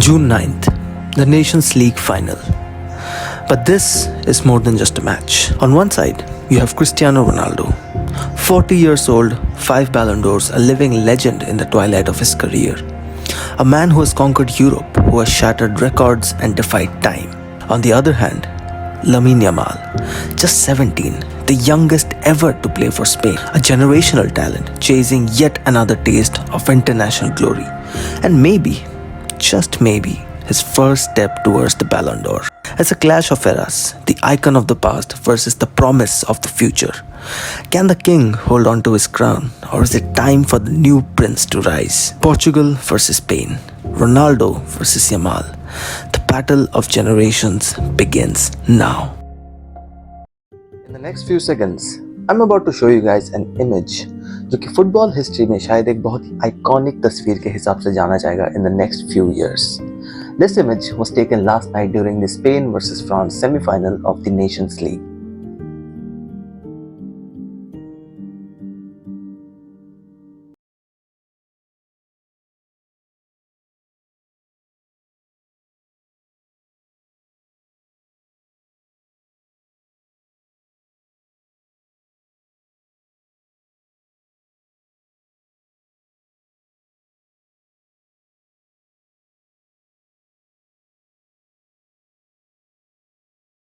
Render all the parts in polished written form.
June 9th, the Nations League final. But this is more than just a match. On one side, you have Cristiano Ronaldo, 40 years old, 5 Ballon d'Ors, a living legend in the twilight of his career. A man who has conquered Europe, who has shattered records and defied time. On the other hand, Lamine Yamal, just 17, the youngest ever to play for Spain, a generational talent chasing yet another taste of international glory. And maybe, just maybe, his first step towards the Ballon d'Or. It's a clash of eras, the icon of the past versus the promise of the future. Can the king hold on to his crown, or is it time for the new prince to rise? Portugal versus Spain, Ronaldo versus Yamal. The battle of generations begins now. In the next few seconds, I'm about to show you guys an image जो कि football history में शायद एक बहुत ही iconic तस्वीर के हिसाब से जाना जाएगा in the next few years. This image was taken last night during the Spain versus France semi-final of the Nations League.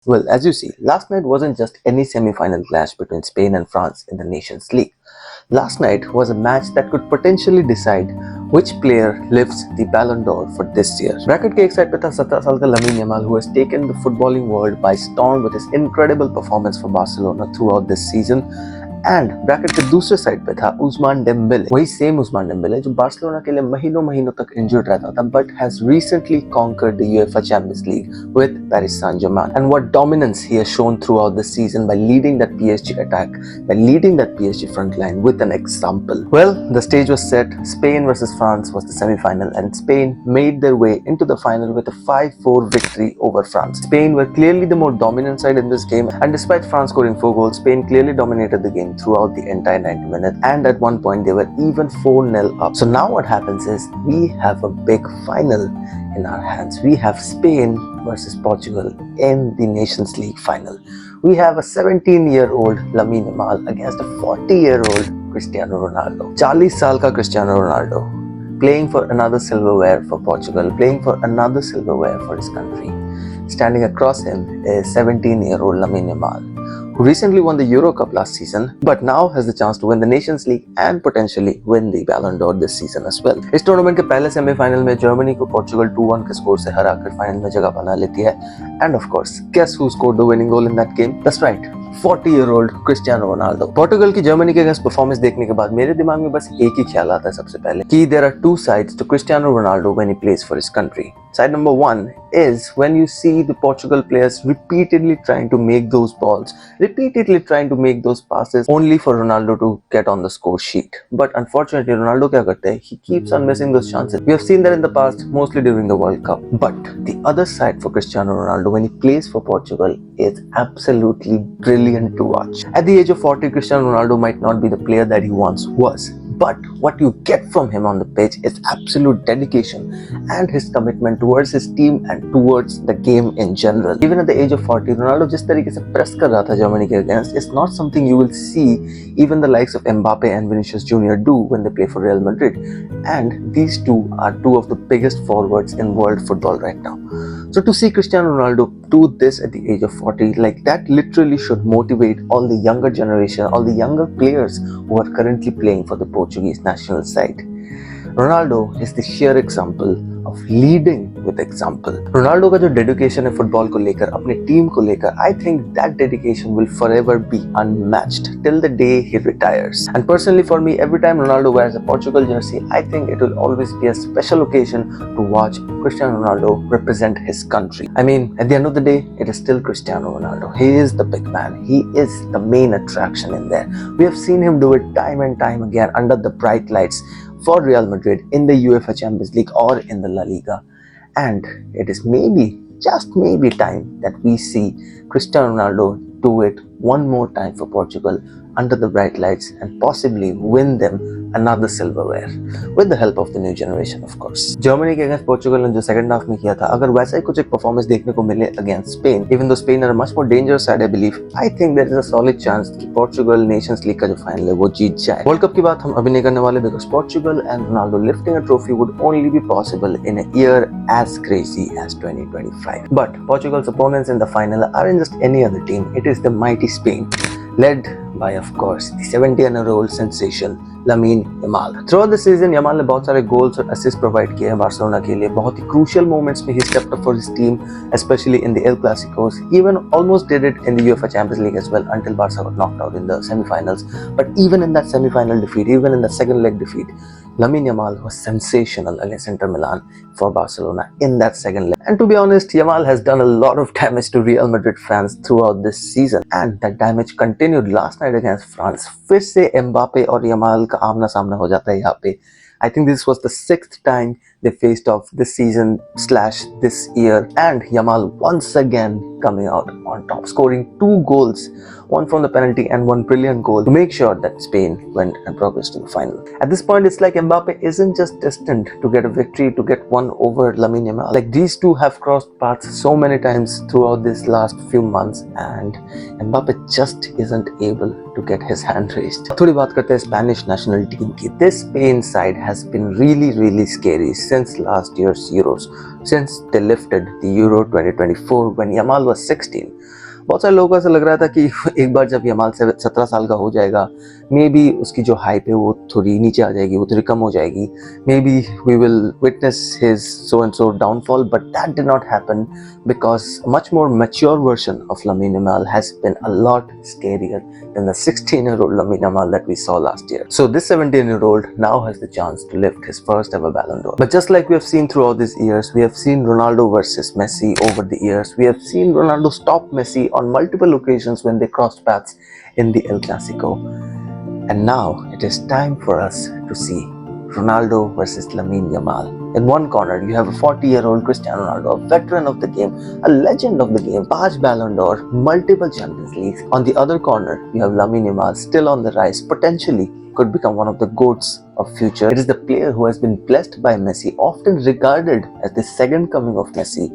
Well, as you see, last night wasn't just any semi-final clash between Spain and France in the Nations League. Last night was a match that could potentially decide which player lifts the Ballon d'Or for this year. Bracket के एक side पे था 17 साल का Lamine Yamal, who has taken the footballing world by storm with his incredible performance for Barcelona throughout this season. And bracket के दूसरे side पे था उस्मान डेम्बेले, वही सेम उस्मान डेम्बेले जो बार्सिलोना के लिए महीनों तक इंजर्ड रहता था, but has recently conquered the UEFA Champions League with Paris Saint Germain. And what dominance he has shown throughout this season by leading that PSG attack, by leading that PSG front line with an example. Well, the stage was set. Spain versus France was the semi-final, and Spain made their way into the final with a 5-4 victory over France. Spain were clearly the more dominant side in this game, and despite France scoring 4 goals, Spain clearly dominated the game throughout the entire 90 minutes, and at one point they were even 4-0 up. So now what happens is we have a big final in our hands. We have Spain versus Portugal in the Nations League final. We have a 17-year-old Lamine Yamal against a 40-year-old Cristiano Ronaldo. 40 साल का Cristiano Ronaldo playing for another silverware for Portugal, playing for another silverware for his country. Standing across him is 17-year-old Lamine Yamal, who recently won the Euro Cup last season, but now has the chance to win the Nations League and potentially win the Ballon d'Or this season as well. इस tournament के पहले semifinal में Germany को Portugal 2-1 के score से हराकर final में जगह बना लेती है. End of course, guess who scored the winning goal in that game? That's right, 40-year-old Cristiano Ronaldo. Portugal की जर्मनी के अगेंस्ट परफॉर्मेंस देखने के बाद मेरे दिमाग में बस एक ही ख्याल आता है सबसे पहले कि there are two sides to Cristiano Ronaldo when he plays for his country. Side number one is when you see the Portugal players repeatedly trying to make those balls, repeatedly trying to make those passes only for Ronaldo to get on the score sheet. But unfortunately, Ronaldo क्या करते हैं? He keeps on missing those chances. We have seen that in the past, mostly during the World Cup. But the other side for Cristiano Ronaldo when he plays for Portugal is absolutely brilliant to watch. At the age of 40, Cristiano Ronaldo might not be the player that he once was. But what you get from him on the pitch is absolute dedication and his commitment towards his team and towards the game in general. Even at the age of 40, Ronaldo जिस तरीके से press कर रहा था Germany के against, it's not something you will see even the likes of Mbappe and Vinicius Jr. do when they play for Real Madrid. And these two are two of the biggest forwards in world football right now. So to see Cristiano Ronaldo do this at the age of 40, like that literally should motivate all the younger generation, all the younger players who are currently playing for the Portuguese national side. Ronaldo is the sheer example of leading with example. Ronaldo का जो dedication है football को लेकर, अपने team को लेकर, I think that dedication will forever be unmatched till the day he retires. And personally for me, every time Ronaldo wears a Portugal jersey, I think it will always be a special occasion to watch Cristiano Ronaldo represent his country. I mean, at the end of the day, it is still Cristiano Ronaldo. He is the big man. He is the main attraction in there. We have seen him do it time and time again under the bright lights for Real Madrid in the UEFA Champions League or in the La Liga. And it is maybe, just maybe time that we see Cristiano Ronaldo do it one more time for Portugal under the bright lights and possibly win them another silverware with the help of the new generation of course. Germany के against Portugal ने जो second half में किया था, अगर वैसा ही कुछ एक performance देखने को मिले against Spain, even though Spain are a much more dangerous side I believe, I think there is a solid chance कि Portugal Nations League का जो final है वो जीत जाए. World Cup की बात हम अभी नहीं करने वाले because Portugal and Ronaldo lifting a trophy would only be possible in a year as crazy as 2025. But Portugal's opponents in the final aren't just any other team, it is the mighty Spain, led by of course the 70-year-old sensation Lamine Yamal. Throughout the season, Yamal ने बहुत सारे goals और assists provide किए हैं Barcelona के लिए. बहुत ही crucial moments में he stepped up for his team, especially in the El Clasicos. He even almost did it in the UEFA Champions League as well until Barca got knocked out in the semi-finals. But even in that semi-final defeat, even in the second leg defeat, Lamine Yamal was sensational against Inter Milan for Barcelona in that second leg. And to be honest, Yamal has done a lot of damage to Real Madrid fans throughout this season. And that damage continued last night against France. फिर से Mbappe और Yamal का आमना सामना हो जाता है यहाँ पे. I think this was the 6th time they faced off this season / this year, and Yamal once again coming out on top, scoring 2 goals, one from the penalty and one brilliant goal to make sure that Spain went and progressed to the final. At this point, it's like Mbappe isn't just destined to get a victory, to get one over Lamine Yamal. Like these two have crossed paths so many times throughout these last few months, and Mbappe just isn't able to get his hand raised. थोड़ी बात करते हैं Spanish national team की. This Spain side has been really scary since last year's Euros, since they lifted the Euro 2024 when Yamal was 16. बहुत सारे लोगों को ऐसा लग रहा था कि एक बार जब यमाल 17 साल का हो जाएगा, मे बी उसकी जो हाइप है वो थोड़ी नीचे आ जाएगी, वो थोड़ी कम हो जाएगी. Maybe we will witness his so and so downfall, but that did not happen because a much more mature version of Lamine Yamal has been a lot scarier than the 16-year-old Lamine Yamal that we saw last year. So this 17-year-old now has the chance to lift his first ever Ballon d'Or. But just like we have seen throughout these years, we have seen Ronaldo versus Messi over the years. We have seen Ronaldo stop Messi on multiple occasions when they crossed paths in the El Clasico. And now it is time for us to see Ronaldo versus Lamine Yamal. In one corner, you have a 40-year-old Cristiano Ronaldo, a veteran of the game, a legend of the game, 5 Ballon d'Or, multiple Champions Leagues. On the other corner, you have Lamine Yamal, still on the rise, potentially could become one of the GOATs of future. It is the player who has been blessed by Messi, often regarded as the second coming of Messi,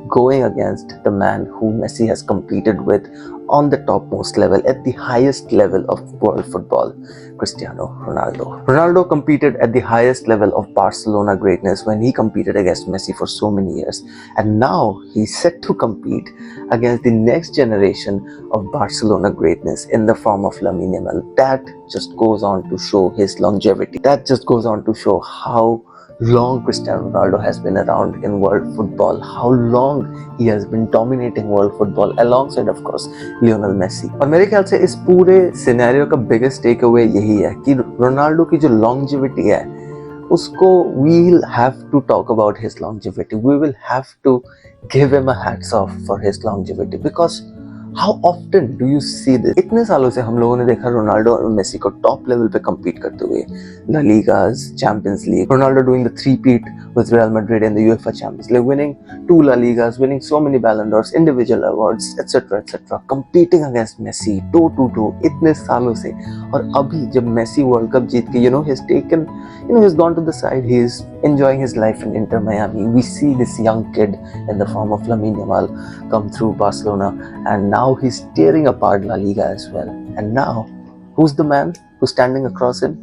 going against the man who Messi has competed with on the topmost level, at the highest level of world football, Cristiano Ronaldo. Ronaldo competed at the highest level of Barcelona greatness when he competed against Messi for so many years, and now he's set to compete against the next generation of Barcelona greatness in the form of Lamine Yamal. That just goes on to show his longevity. That just goes on to show how long Cristiano Ronaldo has been around in world football, how long he has been dominating world football alongside of course Lionel Messi. और मेरे ख्याल से इस पूरे scenario का biggest take away यही है कि रोनाल्डो की जो longevity है उसको we'll have to talk about his longevity. We will have to give him a hats off for his longevity because how often do you see this? इतने सालों से हम लोगों ने देखा रोनाल्डो और मेसी को टॉप लेवल पे compete करते हुए, La Ligas, Champions League, Ronaldo doing the three-peat with Real Madrid in the UEFA Champions League, winning 2 La Ligas, winning so many Ballon d'Ors, individual awards, etc., competing against Messi, toe to toe, इतने सालों से. और अभी जब Messi world cup जीत के, he's gone to the side, he is enjoying his life in Inter Miami. We see this young kid in the form of Lamine Yamal come through Barcelona, and now he's tearing apart La Liga as well. And now, who's the man who's standing across him?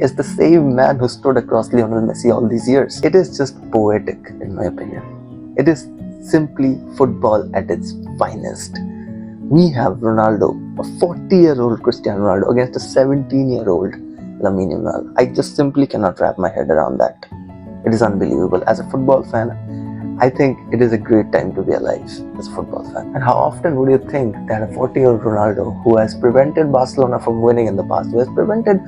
Is the same man who stood across Lionel Messi all these years. It is just poetic, in my opinion. It is simply football at its finest. We have Ronaldo, a 40-year-old Cristiano Ronaldo against a 17-year-old Lamine Yamal. I just simply cannot wrap my head around that. It is unbelievable. As a football fan, I think it is a great time to be alive as a football fan. And how often would you think that a 40-year-old Ronaldo who has prevented Barcelona from winning in the past, who has prevented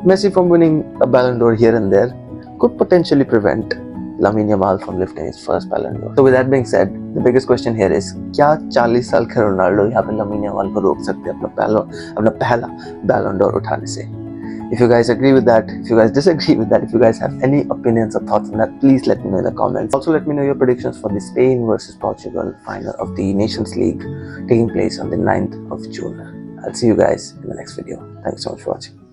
Messi from winning a Ballon d'Or here and there, could potentially prevent Lamine Yamal from lifting his first Ballon d'Or? So with that being said, the biggest question here is, क्या 40 साल का Ronaldo यहाँ पे Lamine Yamal को रोक सकते हैं अपना पहला Ballon d'Or उठाने से? If you guys agree with that, if you guys disagree with that, if you guys have any opinions or thoughts on that, please let me know in the comments. Also, let me know your predictions for the Spain versus Portugal final of the Nations League taking place on the 9th of June. I'll see you guys in the next video. Thanks so much for watching.